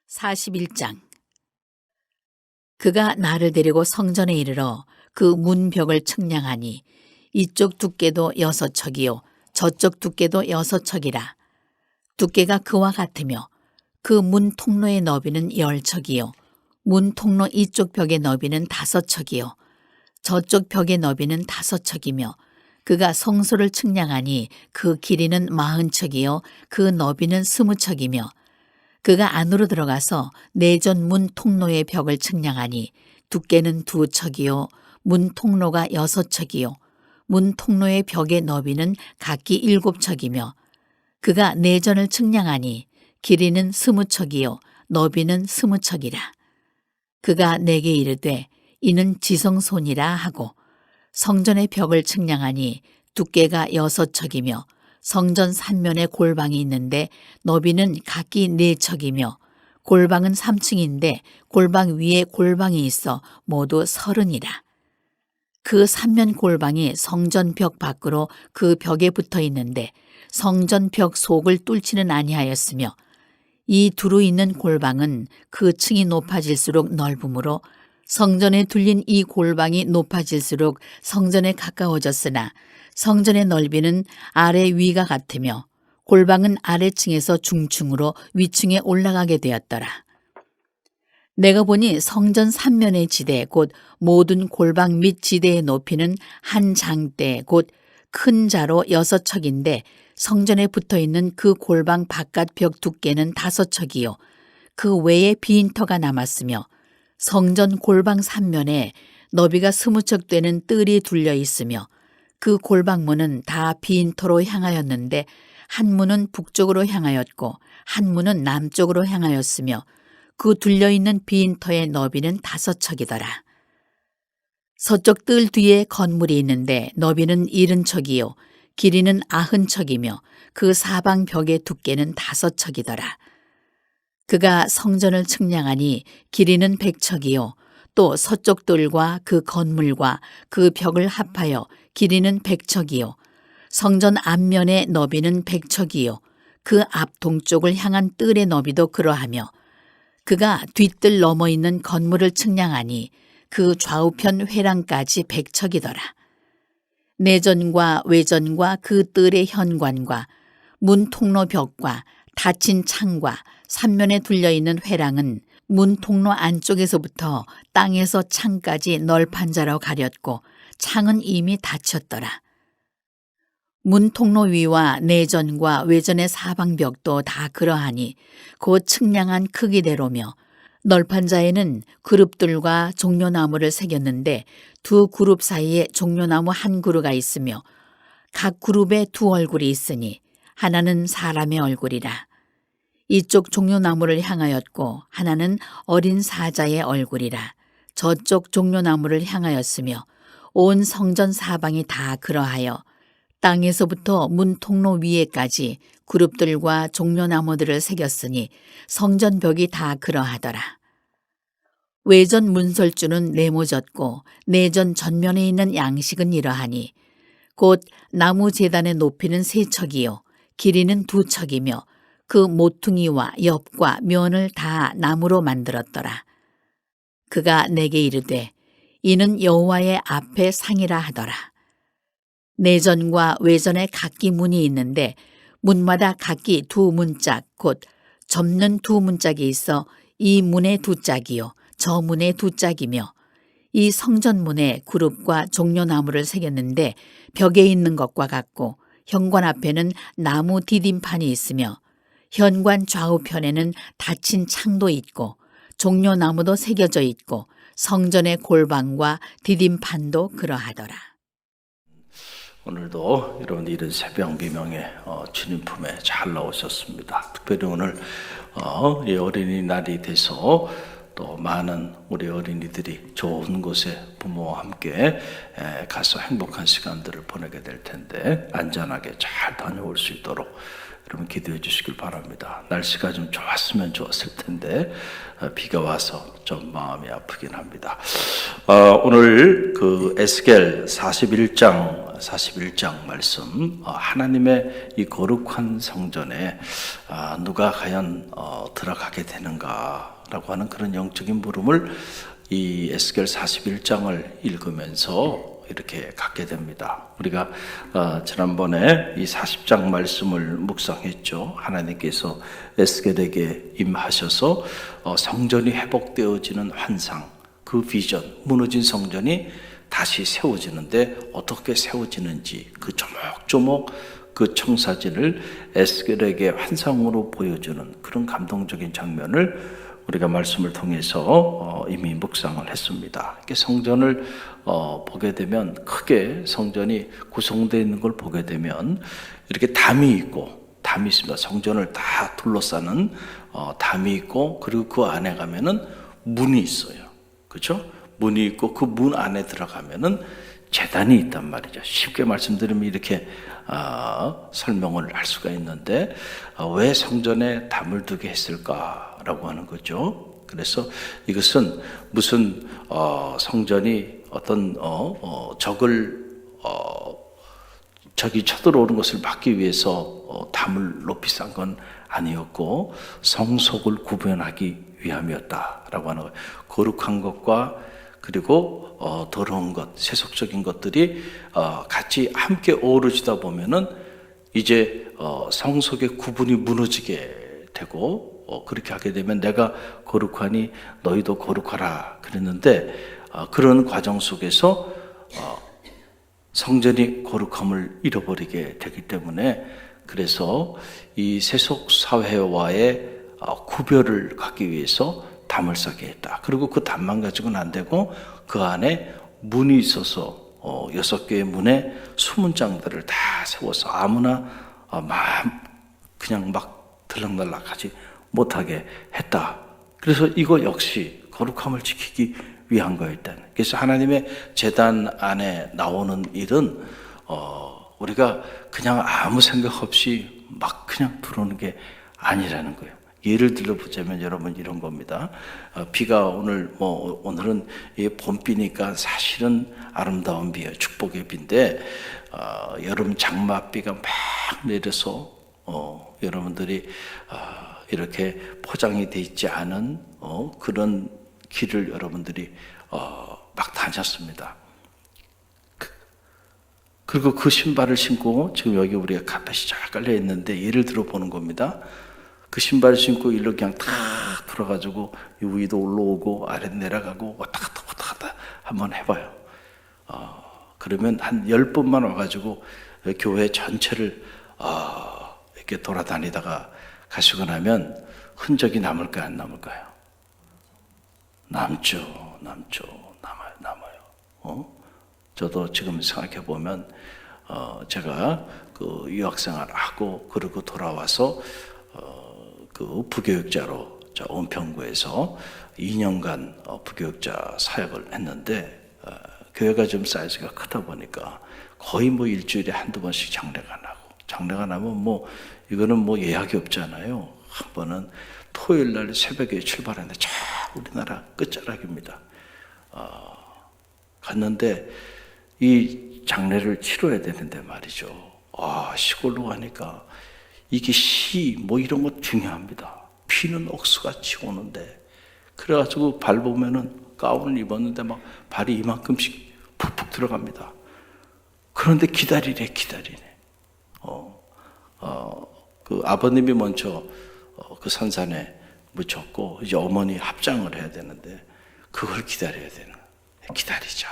41장. 그가 나를 데리고 성전에 이르러 그 문벽을 측량하니 이쪽 두께도 6척이요 저쪽 두께도 6척이라. 두께가 그와 같으며 그 문 통로의 너비는 10척이요 문 통로 이쪽 벽의 너비는 5척이요 저쪽 벽의 너비는 5척이며 그가 성소를 측량하니 그 길이는 40척이요 그 너비는 20척이며 그가 안으로 들어가서 내전 문 통로의 벽을 측량하니 두께는 2척이요 문 통로가 6척이요 문 통로의 벽의 너비는 각기 7척이며 그가 내전을 측량하니 길이는 20척이요 너비는 20척이라. 그가 내게 이르되 이는 지성소니라 하고 성전의 벽을 측량하니 두께가 6척이며 성전 3면에 골방이 있는데 너비는 각기 4척이며 골방은 3층인데 골방 위에 골방이 있어 모두 30이라. 그 3면 골방이 성전 벽 밖으로 그 벽에 붙어 있는데 성전 벽 속을 뚫지는 아니하였으며 이 두루 있는 골방은 그 층이 높아질수록 넓으므로 성전에 둘린 이 골방이 높아질수록 성전에 가까워졌으나 성전의 넓이는 아래 위가 같으며 골방은 아래층에서 중층으로 위층에 올라가게 되었더라. 내가 보니 성전 3면의 지대 곧 모든 골방 및 지대의 높이는 한 장대 곧 큰 자로 6척인데 성전에 붙어있는 그 골방 바깥 벽 두께는 5척이요 그 외에 빈터가 남았으며 성전 골방 3면에 너비가 20척 되는 뜰이 둘려 있으며 그 골방문은 다 빈터로 향하였는데 한 문은 북쪽으로 향하였고 한 문은 남쪽으로 향하였으며 그 둘려있는 빈터의 너비는 5척이더라. 서쪽 뜰 뒤에 건물이 있는데 너비는 70척이요 길이는 90척이며 그 사방 벽의 두께는 5척이더라. 그가 성전을 측량하니 길이는 100척이요 또 서쪽 뜰과 그 건물과 그 벽을 합하여 길이는 100척이요 성전 앞면의 너비는 100척이요 그 앞 동쪽을 향한 뜰의 너비도 그러하며 그가 뒷뜰 넘어 있는 건물을 측량하니 그 좌우편 회랑까지 100척이더라. 내전과 외전과 그 뜰의 현관과 문 통로 벽과 닫힌 창과 3면에 둘려있는 회랑은 문 통로 안쪽에서부터 땅에서 창까지 널판자로 가렸고 창은 이미 닫혔더라. 문 통로 위와 내전과 외전의 사방벽도 다 그러하니 곧 측량한 크기대로며 널판자에는 그룹들과 종려나무를 새겼는데 두 그룹 사이에 종려나무 한 그루가 있으며 각 그룹에 두 얼굴이 있으니 하나는 사람의 얼굴이라. 이쪽 종려나무를 향하였고 하나는 어린 사자의 얼굴이라. 저쪽 종려나무를 향하였으며 온 성전 사방이 다 그러하여 땅에서부터 문 통로 위에까지 그룹들과 종려나무들을 새겼으니 성전벽이 다 그러하더라. 외전 문설주는 네모졌고 내전 전면에 있는 양식은 이러하니 곧 나무 제단의 높이는 3척이요 길이는 2척이며 그 모퉁이와 옆과 면을 다 나무로 만들었더라. 그가 내게 이르되 이는 여호와의 앞에 상이라 하더라. 내전과 외전에 각기 문이 있는데 문마다 각기 2문짝 곧 접는 2문짝이 있어 이 문에 2짝이요 저 문에 2짝이며 이 성전문에 그룹과 종려나무를 새겼는데 벽에 있는 것과 같고 현관 앞에는 나무 디딤판이 있으며 현관 좌우편에는 닫힌 창도 있고 종려나무도 새겨져 있고 성전의 골방과 디딤판도 그러하더라. 오늘도 여러분 이른 새벽 미명에 주님 품에 잘 나오셨습니다. 특별히 오늘 이 어린이날이 돼서 또 많은 우리 어린이들이 좋은 곳에 부모와 함께 가서 행복한 시간들을 보내게 될 텐데 안전하게 잘 다녀올 수 있도록 여러분 기도해 주시길 바랍니다. 날씨가 좀 좋았으면 좋았을 텐데 비가 와서 좀 마음이 아프긴 합니다. 오늘 그 에스겔 41장 41장 말씀, 하나님의 이 거룩한 성전에 누가 과연 들어가게 되는가라고 하는 그런 영적인 물음을 이 에스겔 41장을 읽으면서 이렇게 갖게 됩니다. 우리가 지난번에 이 40장 말씀을 묵상했죠. 하나님께서 에스겔에게 임하셔서 성전이 회복되어지는 환상, 그 비전, 무너진 성전이 다시 세워지는데 어떻게 세워지는지 그 조목조목 그 청사진을 에스겔에게 환상으로 보여주는 그런 감동적인 장면을 우리가 말씀을 통해서 이미 묵상을 했습니다. 성전을 보게 되면, 크게 성전이 구성되어 있는 걸 보게 되면 이렇게 담이 있습니다. 성전을 다 둘러싸는 담이 있고, 그리고 그 안에 가면은 문이 있어요. 그렇죠? 문이 있고 그 문 안에 들어가면은 제단이 있단 말이죠. 쉽게 말씀드리면 이렇게 설명을 할 수가 있는데, 왜 성전에 담을 두게 했을까라고 하는 거죠. 그래서 이것은 무슨 성전이 어떤 적이 쳐들어오는 것을 막기 위해서 담을 높이 쌓은 건 아니었고, 성속을 구분하기 위함이었다라고 하는 거예요. 거룩한 것과 그리고 더러운 것, 세속적인 것들이 같이 함께 어우러지다 보면은 이제 성속의 구분이 무너지게 되고, 그렇게 하게 되면 내가 거룩하니 너희도 거룩하라 그랬는데, 그런 과정 속에서 성전이 거룩함을 잃어버리게 되기 때문에, 그래서 이 세속 사회와의 구별을 갖기 위해서 담을 쌓게 했다. 그리고 그 담만 가지고는 안 되고 그 안에 문이 있어서 6개의 문에 수문장들을 다 세워서 아무나 그냥 막 들락날락하지 못하게 했다. 그래서 이거 역시 거룩함을 지키기 위한 거였다. 그래서 하나님의 제단 안에 나오는 일은 우리가 그냥 아무 생각 없이 막 그냥 들어오는 게 아니라는 거예요. 예를 들어보자면 여러분 이런 겁니다. 비가 오늘은 봄비니까 사실은 아름다운 비예요. 축복의 비인데, 여름 장맛비가 막 내려서 여러분들이 이렇게 포장이 돼 있지 않은 그런 길을 여러분들이 막 다녔습니다. 그리고 그 신발을 신고, 지금 여기 우리가 카펫이 쫙 깔려 있는데 예를 들어 보는 겁니다. 그 신발을 신고 일로 그냥 탁 들어가지고 위도 올라오고 아래 내려가고 왔다 갔다 한번 해봐요. 그러면 한 10번만 와가지고 교회 전체를 이렇게 돌아다니다가 가시고 나면 흔적이 남을까요, 안 남을까요? 남죠. 남아요. 저도 지금 생각해 보면 제가 그 유학생활 하고 그리고 돌아와서 그 부교육자로 은평구에서 2년간 부교육자 사역을 했는데, 교회가 좀 사이즈가 크다 보니까 거의 일주일에 한두 번씩 장례가 나면 이거는 예약이 없잖아요. 한 번은 토요일 날 새벽에 출발했는데 저 우리나라 끝자락입니다. 갔는데 이 장례를 치러야 되는데 말이죠. 시골로 가니까 이게 이런 거 중요합니다. 피는 억수같이 오는데, 그래가지고 밟으면은 가운을 입었는데 막 발이 이만큼씩 푹푹 들어갑니다. 그런데 기다리네. 그 아버님이 먼저 그 산산에 묻혔고, 이제 어머니 합장을 해야 되는데 그걸 기다려야 되는 거예요. 기다리자.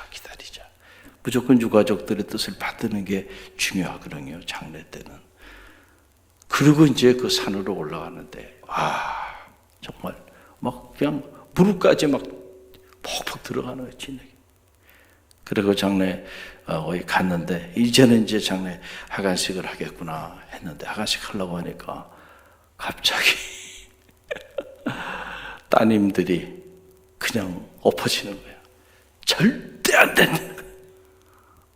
무조건 유가족들의 뜻을 받드는 게 중요하거든요, 장례 때는. 그리고 이제 그 산으로 올라가는데, 정말 그냥 무릎까지 퍽퍽 들어가는 거예요, 진흙이. 그리고 장례 거기 갔는데, 이제는 이제 장례 하간식을 하겠구나 했는데, 하간식 하려고 하니까 갑자기 따님들이 그냥 엎어지는 거예요. 절대 안 된다.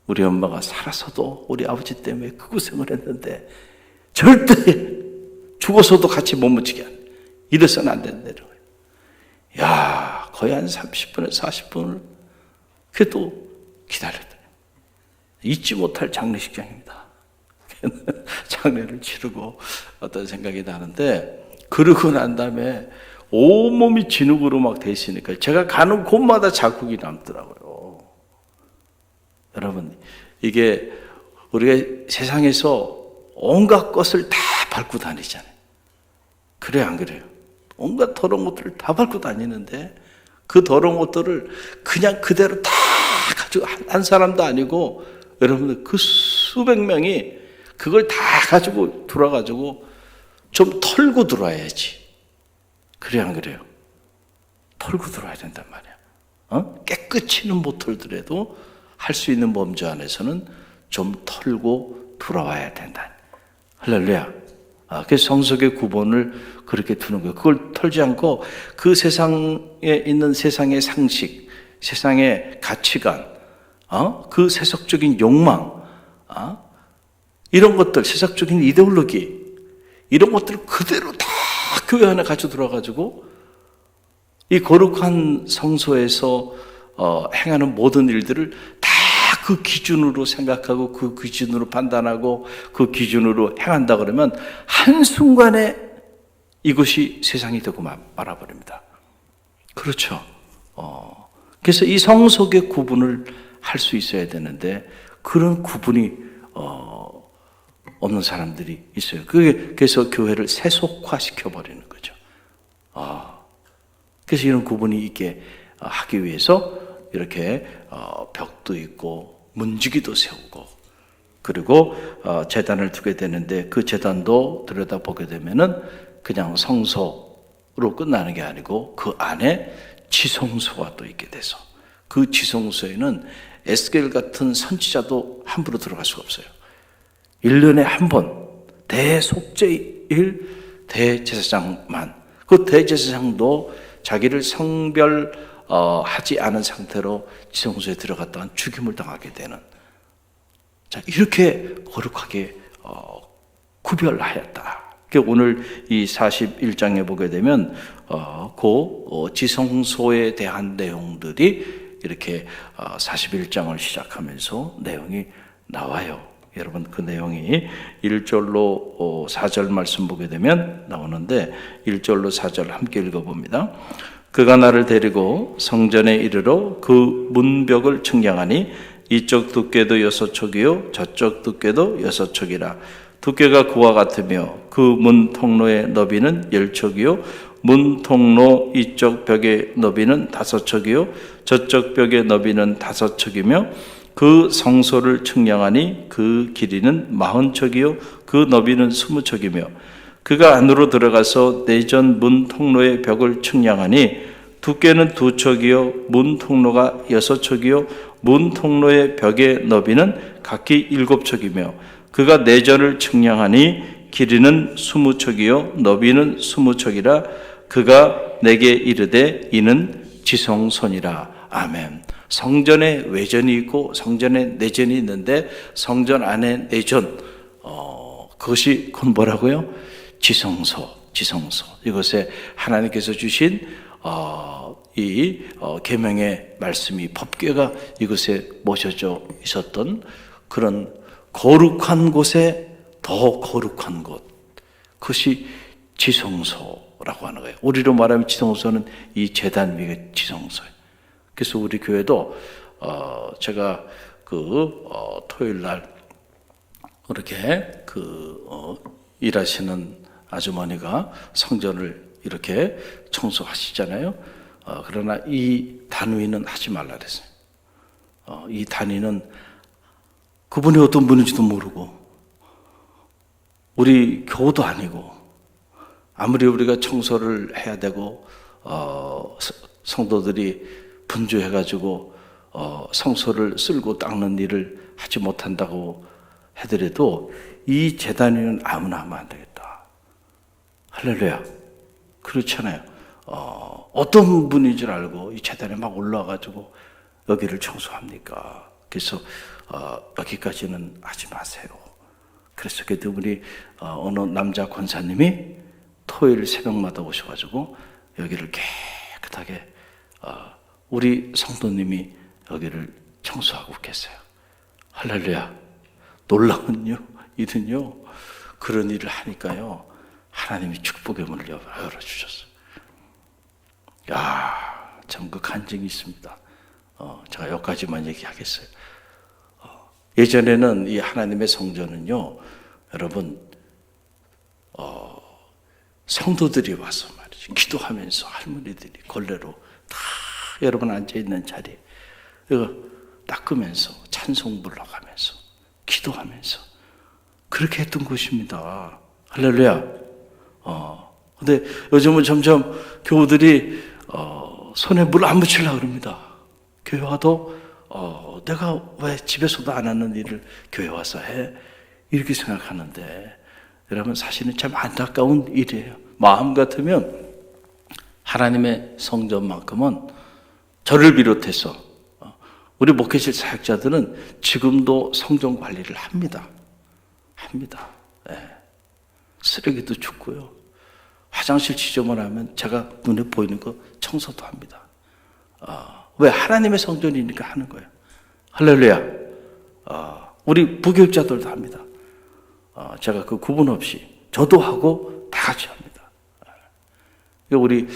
우리 엄마가 살아서도 우리 아버지 때문에 그 고생을 했는데 절대 죽어서도 같이 못 묻히게 안 돼. 이래서는 안 된다는 거예요. 거의 한 30분에서 40분을 그래도 기다렸더니 잊지 못할 장례식장입니다. 장례를 치르고 어떤 생각이 나는데, 그러고 난 다음에 온몸이 진흙으로 막 돼 있으니까 제가 가는 곳마다 자국이 남더라고요. 여러분, 이게 우리가 세상에서 온갖 것을 다 밟고 다니잖아요. 그래 안 그래요? 온갖 더러운 것들을 다 밟고 다니는데 그 더러운 것들을 그냥 그대로 다 가지고, 한 사람도 아니고 여러분들 그 수백 명이 그걸 다 가지고 들어가지고 좀 털고 들어와야지. 그래 안 그래요? 털고 들어와야 된단 말이야. 깨끗이는 못 털더라도 할 수 있는 범주 안에서는 좀 털고 돌아와야 된다. 할렐루야. 그래서 성석의 구본을 그렇게 두는 거예요. 그걸 털지 않고 그 세상에 있는 세상의 상식, 세상의 가치관, 그 세속적인 욕망, 이런 것들, 세속적인 이데올로기, 이런 것들을 그대로 다 교회 안에 가져 들어가지고 이 거룩한 성소에서 행하는 모든 일들을 다 그 기준으로 생각하고 그 기준으로 판단하고 그 기준으로 행한다 그러면 한순간에 이것이 세상이 되고 말아버립니다. 그렇죠. 그래서 이 성속의 구분을 할 수 있어야 되는데 그런 구분이 없는 사람들이 있어요. 그래서 교회를 세속화시켜버리는 거죠. 그래서 이런 구분이 있게 하기 위해서 이렇게 벽도 있고 문지기도 세우고, 그리고 제단을 두게 되는데 그 제단도 들여다보게 되면은 그냥 성소로 끝나는 게 아니고 그 안에 지성소가 또 있게 돼서 그 지성소에는 에스겔 같은 선지자도 함부로 들어갈 수가 없어요. 1년에 한 번 대속죄일 대제사장만, 그 대제사장도 자기를 성별하지 않은 상태로 지성소에 들어갔다가 죽임을 당하게 되는, 자, 이렇게 거룩하게 구별하였다. 오늘 이 41장에 보게 되면 그 지성소에 대한 내용들이 이렇게 41장을 시작하면서 내용이 나와요. 여러분, 그 내용이 1절로 4절 말씀 보게 되면 나오는데 1절로 4절 함께 읽어봅니다. 그가 나를 데리고 성전에 이르러 그 문벽을 측량하니 이쪽 두께도 6척이요 저쪽 두께도 6척이라. 두께가 그와 같으며 그 문 통로의 너비는 10척이요 문 통로 이쪽 벽의 너비는 5척이요 저쪽 벽의 너비는 5척이며 그 성소를 측량하니 그 길이는 40척이요 그 너비는 20척이며 그가 안으로 들어가서 내전 문 통로의 벽을 측량하니 두께는 2척이요 문 통로가 6척이요 문 통로의 벽의 너비는 각기 7척이며 그가 내전을 측량하니 길이는 20척이요 너비는 20척이라. 그가 내게 이르되 이는 지성소니라. 아멘. 성전에 외전이 있고 성전에 내전이 있는데 성전 안에 내전, 그것이 곧 뭐라고요? 지성소. 이것에 하나님께서 주신 이 계명의 말씀이, 법궤가 이것에 모셔져 있었던 그런 거룩한 곳에 더 거룩한 곳, 그것이 지성소라고 하는 거예요. 우리로 말하면 지성소는 이 제단 위에 지성소예요. 그래서 우리 교회도 제가 토요일 날 이렇게 일하시는 아주머니가 성전을 이렇게 청소하시잖아요. 그러나 이 단위는 하지 말라 그랬어요. 이 단위는 그분이 어떤 분인지도 모르고 우리 교우도 아니고, 아무리 우리가 청소를 해야 되고 성도들이 분주해가지고 성소를 쓸고 닦는 일을 하지 못한다고 하더라도 이 제단위는 아무나 하면 안 되겠다. 할렐루야. 그렇잖아요. 어떤 분인 줄 알고 이 제단에 막 올라와가지고 여기를 청소합니까? 그래서 여기까지는 하지 마세요. 그래서 그때 우리 어느 남자 권사님이 토요일 새벽마다 오셔가지고 여기를 깨끗하게 우리 성도님이 여기를 청소하고 계세요. 할렐루야. 놀라운 일은요, 그런 일을 하니까요, 하나님이 축복의 문을 열어주셨어요. 야, 참 그 간증이 있습니다. 제가 여기까지만 얘기하겠어요. 예전에는 이 하나님의 성전은요, 여러분, 성도들이 와서 말이죠, 기도하면서 할머니들이 걸레로 다 여러분 앉아있는 자리에 이거 닦으면서 찬송 불러가면서 기도하면서 그렇게 했던 곳입니다. 할렐루야. 근데 요즘은 점점 교우들이 손에 물 안 묻히려고 그럽니다. 교회 와도 내가 왜 집에서도 안 하는 일을 교회 와서 해? 이렇게 생각하는데, 여러분 사실은 참 안타까운 일이에요. 마음 같으면 하나님의 성전만큼은 저를 비롯해서 우리 목회실 사역자들은 지금도 성전 관리를 합니다. 네. 쓰레기도 줍고요. 화장실 지저분하면 제가 눈에 보이는 거 청소도 합니다. 왜? 하나님의 성전이니까 하는 거예요. 할렐루야. 우리 부교육자들도 합니다. 제가 그 구분 없이 저도 하고 다 같이 합니다. 우리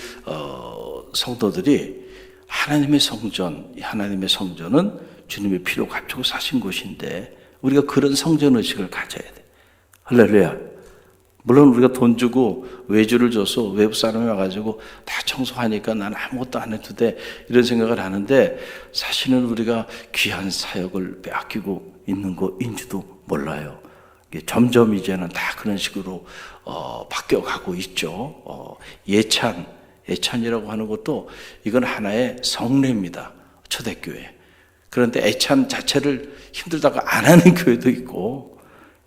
성도들이 하나님의 성전, 하나님의 성전은 주님의 피로 갖추고 사신 곳인데 우리가 그런 성전 의식을 가져야 돼. 할렐루야. 물론 우리가 돈 주고 외주를 줘서 외부 사람이 와가지고 다 청소하니까 나는 아무것도 안 해도 돼, 이런 생각을 하는데, 사실은 우리가 귀한 사역을 빼앗기고 있는 거인지도 몰라요. 점점 이제는 다 그런 식으로 바뀌어가고 있죠. 예찬이라고 하는 것도 이건 하나의 성례입니다. 초대교회. 그런데 애찬 자체를 힘들다가 안 하는 교회도 있고,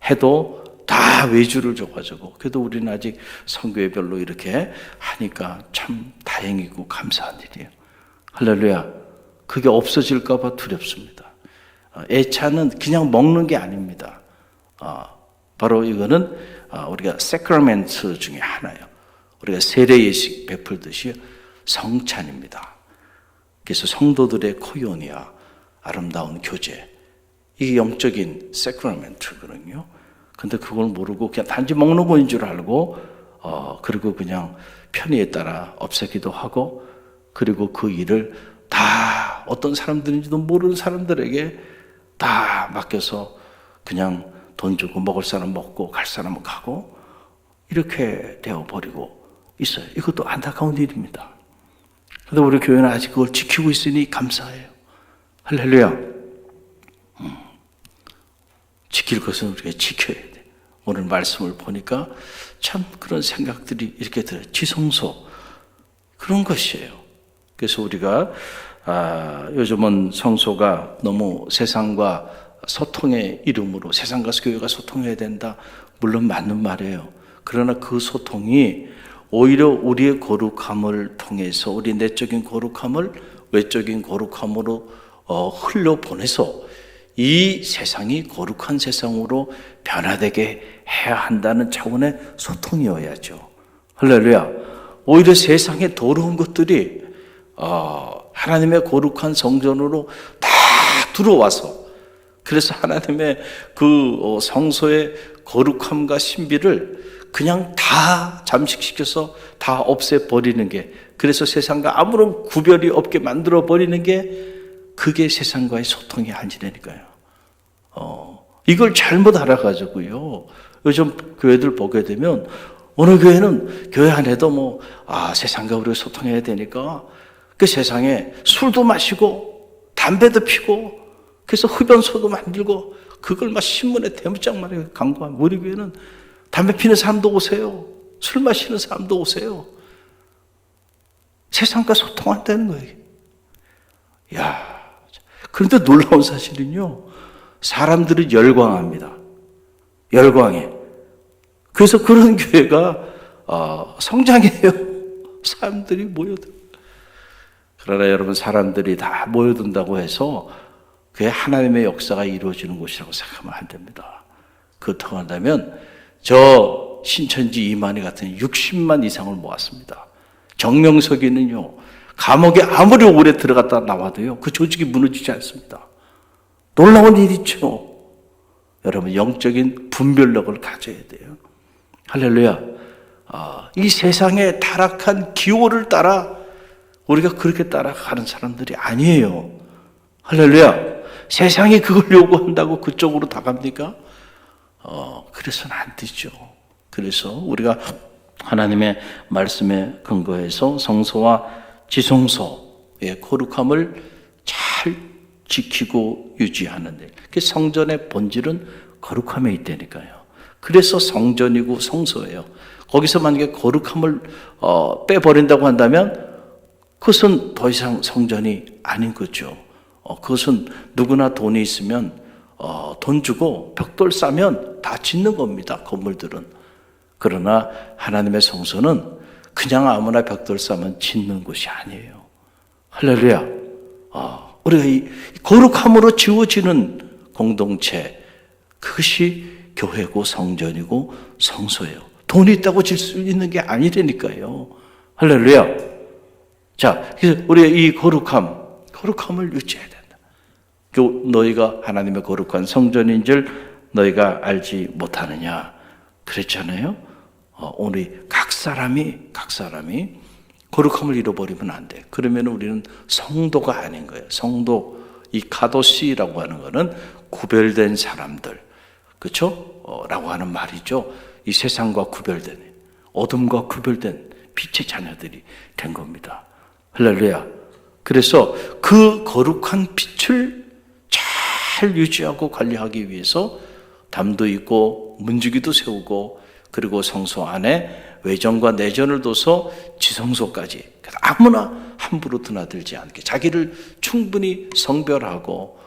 해도 다 외주를 줘가지고, 그래도 우리는 아직 성교회별로 이렇게 하니까 참 다행이고 감사한 일이에요. 할렐루야. 그게 없어질까봐 두렵습니다. 애찬은 그냥 먹는 게 아닙니다. 바로 이거는 우리가 세크라멘트 중에 하나예요. 우리가 세례 예식 베풀듯이 성찬입니다. 그래서 성도들의 코요니아, 아름다운 교제, 이게 영적인 세크라멘트거든요. 근데 그걸 모르고 그냥 단지 먹는 거인 줄 알고, 그리고 그냥 편의에 따라 없애기도 하고, 그리고 그 일을 다 어떤 사람들인지도 모르는 사람들에게 다 맡겨서 그냥 돈 주고 먹을 사람 먹고 갈 사람은 가고 이렇게 되어버리고 있어요. 이것도 안타까운 일입니다. 그런데 우리 교회는 아직 그걸 지키고 있으니 감사해요. 할렐루야. 지킬 것은 우리가 지켜야 돼. 오늘 말씀을 보니까 참 그런 생각들이 이렇게 들어요. 지성소, 그런 것이에요. 그래서 우리가 요즘은 성소가 너무 세상과 소통의 이름으로 세상과 교회가 소통해야 된다, 물론 맞는 말이에요. 그러나 그 소통이 오히려 우리의 거룩함을 통해서 우리 내적인 거룩함을 외적인 거룩함으로 흘려보내서 이 세상이 거룩한 세상으로 변화되게 해야 한다는 차원의 소통이어야죠. 할렐루야. 오히려 세상에 더러운 것들이 하나님의 거룩한 성전으로 다 들어와서, 그래서 하나님의 그 성소의 거룩함과 신비를 그냥 다 잠식시켜서 다 없애버리는 게, 그래서 세상과 아무런 구별이 없게 만들어버리는 게, 그게 세상과의 소통이 아니라니까요. 이걸 잘못 알아가지고요, 요즘 교회들 보게 되면 어느 교회는 교회 안에도 세상과 우리가 소통해야 되니까 그 세상에 술도 마시고 담배도 피고, 그래서 흡연소도 만들고, 그걸 막 신문에 대문짝만 광고하면, 우리 교회는 담배 피는 사람도 오세요, 술 마시는 사람도 오세요. 세상과 소통한다는 거예요. 야, 그런데 놀라운 사실은요, 사람들은 열광합니다. 열광해. 그래서 그런 교회가 성장해요. 사람들이 모여들어. 그러나 여러분, 사람들이 다 모여든다고 해서 그게 하나님의 역사가 이루어지는 곳이라고 생각하면 안 됩니다. 그렇다고 한다면 저 신천지 이만희 같은 60만 이상을 모았습니다. 정명석이는요, 감옥에 아무리 오래 들어갔다 나와도요, 그 조직이 무너지지 않습니다. 놀라운 일이죠. 여러분, 영적인 분별력을 가져야 돼요. 할렐루야. 이 세상의 타락한 기호를 따라 우리가 그렇게 따라가는 사람들이 아니에요. 할렐루야. 세상이 그걸 요구한다고 그쪽으로 다갑니까? 그래서는 안 되죠. 그래서 우리가 하나님의 말씀에 근거해서 성소와 지성소의 거룩함을 잘 지키고 유지하는 일. 그 성전의 본질은 거룩함에 있다니까요. 그래서 성전이고 성소예요. 거기서 만약에 거룩함을 빼버린다고 한다면 그것은 더 이상 성전이 아닌 거죠. 그것은 누구나 돈이 있으면 돈 주고 벽돌 싸면 다 짓는 겁니다. 건물들은. 그러나 하나님의 성소는 그냥 아무나 벽돌 싸면 짓는 곳이 아니에요. 할렐루야. 우리가 이 거룩함으로 지어지는 공동체, 그것이 교회고 성전이고 성소예요. 돈이 있다고 질 수 있는 게 아니라니까요. 할렐루야. 자, 그래서 우리가 이 거룩함을 유지해야 된다. 너희가 하나님의 거룩한 성전인 줄 너희가 알지 못하느냐 그랬잖아요. 오늘 각 사람이 거룩함을 잃어버리면 안 돼. 그러면 우리는 성도가 아닌 거예요. 성도, 이 카도시라고 하는 거는 구별된 사람들, 그렇죠? 라고 하는 말이죠. 이 세상과 구별된, 어둠과 구별된 빛의 자녀들이 된 겁니다. 할렐루야. 그래서 그 거룩한 빛을 잘 유지하고 관리하기 위해서 담도 있고 문지기도 세우고, 그리고 성소 안에 외전과 내전을 둬서 지성소까지 아무나 함부로 드나들지 않게 자기를 충분히 성별하고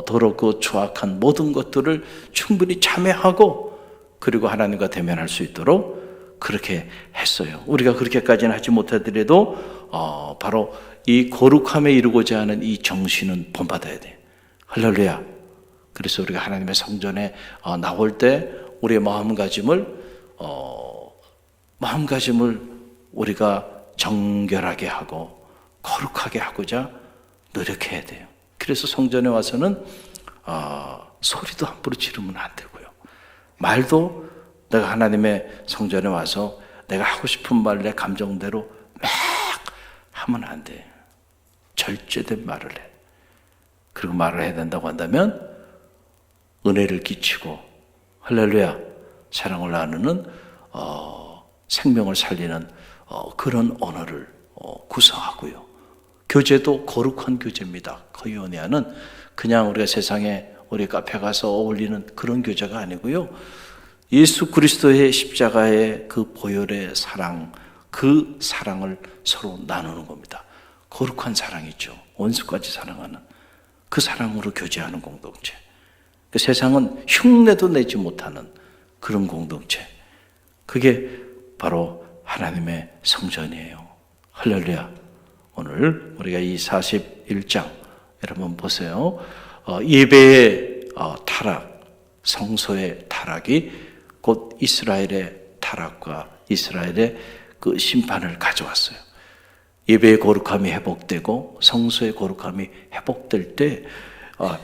더럽고 추악한 모든 것들을 충분히 참회하고, 그리고 하나님과 대면할 수 있도록 그렇게 했어요. 우리가 그렇게까지는 하지 못하더라도 바로 이 거룩함에 이르고자 하는 이 정신은 본받아야 돼. 할렐루야. 그래서 우리가 하나님의 성전에 나올 때 우리의 마음가짐을 우리가 정결하게 하고 거룩하게 하고자 노력해야 돼요. 그래서 성전에 와서는 소리도 함부로 지르면 안 되고요. 말도 내가 하나님의 성전에 와서 내가 하고 싶은 말, 내 감정대로 막 하면 안 돼. 절제된 말을 해. 그리고 말을 해야 된다고 한다면 은혜를 끼치고, 할렐루야, 사랑을 나누는 생명을 살리는 그런 언어를 구사하고요. 교제도 거룩한 교제입니다. 거이오니아는 그냥 우리가 세상에 우리 카페 가서 어울리는 그런 교제가 아니고요. 예수 그리스도의 십자가의 그 보혈의 사랑, 그 사랑을 서로 나누는 겁니다. 거룩한 사랑이죠. 원수까지 사랑하는 그 사랑으로 교제하는 공동체. 그 세상은 흉내도 내지 못하는 그런 공동체. 그게 바로 하나님의 성전이에요. 할렐루야. 오늘 우리가 이 41장 여러분 보세요. 예배의 타락, 성소의 타락이 곧 이스라엘의 타락과 이스라엘의 그 심판을 가져왔어요. 예배의 거룩함이 회복되고 성소의 거룩함이 회복될 때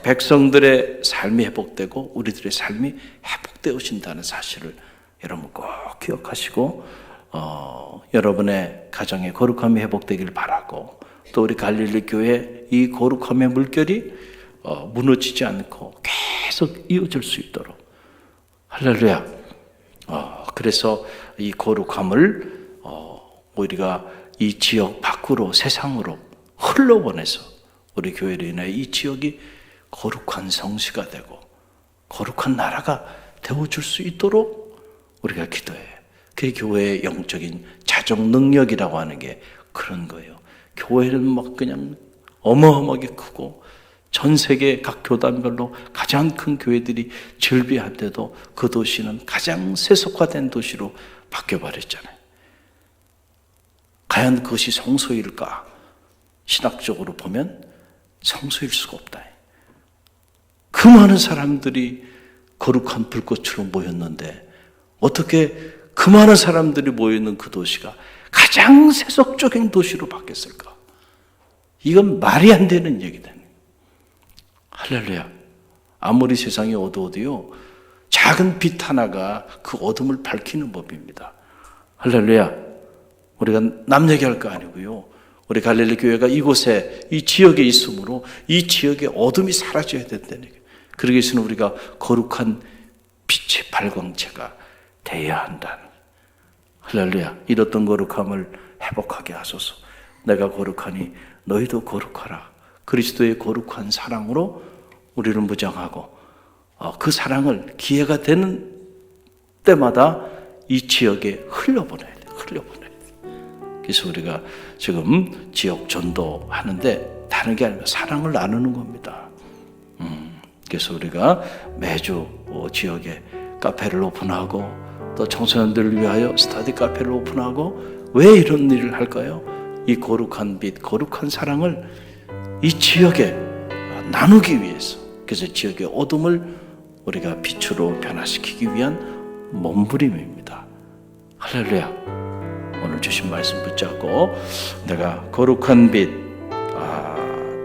백성들의 삶이 회복되고 우리들의 삶이 회복되어진다는 사실을 여러분 꼭 기억하시고 여러분의 가정의 거룩함이 회복되길 바라고, 또 우리 갈릴리 교회 이 거룩함의 물결이 무너지지 않고 계속 이어질 수 있도록, 할렐루야. 그래서 이 거룩함을 우리가 이 지역 밖으로 세상으로 흘러보내서 우리 교회로 인해 이 지역이 거룩한 성시가 되고 거룩한 나라가 되어줄 수 있도록 우리가 기도해요. 그게 교회의 영적인 자정 능력이라고 하는 게 그런 거예요. 교회는 막 그냥 어마어마하게 크고 전 세계 각 교단별로 가장 큰 교회들이 즐비한데도 그 도시는 가장 세속화된 도시로 바뀌어버렸잖아요. 과연 그것이 성소일까? 신학적으로 보면 성소일 수가 없다. 그 많은 사람들이 거룩한 불꽃으로 모였는데 어떻게 그 많은 사람들이 모여있는 그 도시가 가장 세속적인 도시로 바뀌었을까? 이건 말이 안 되는 얘기다. 할렐루야. 아무리 세상이 어두워도요, 작은 빛 하나가 그 어둠을 밝히는 법입니다. 할렐루야. 우리가 남 얘기할 거 아니고요, 우리 갈릴리 교회가 이곳에, 이 지역에 있으므로 이 지역의 어둠이 사라져야 된다는 얘기예요. 그러기 위해서는 우리가 거룩한 빛의 발광체가 되어야 한다는. 할렐루야. 잃었던 거룩함을 회복하게 하소서. 내가 거룩하니 너희도 거룩하라. 그리스도의 거룩한 사랑으로 우리를 무장하고, 그 사랑을 기회가 되는 때마다 이 지역에 흘려보내야 돼. 그래서 우리가 지금 지역 전도하는데 다른 게 아니라 사랑을 나누는 겁니다. 그래서 우리가 매주 지역에 카페를 오픈하고, 또 청소년들을 위하여 스터디 카페를 오픈하고, 왜 이런 일을 할까요? 이 거룩한 빛, 거룩한 사랑을 이 지역에 나누기 위해서. 그래서 지역의 어둠을 우리가 빛으로 변화시키기 위한 몸부림입니다. 할렐루야. 오늘 주신 말씀 붙잡고 내가 거룩한 빛,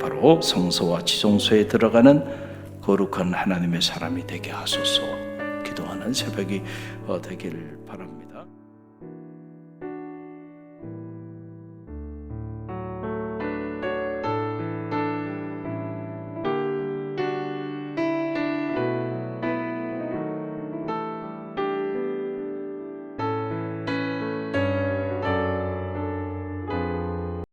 바로 성소와 지성소에 들어가는 거룩한 하나님의 사람이 되게 하소서. 기도하는 새벽이 되기를 바랍니다.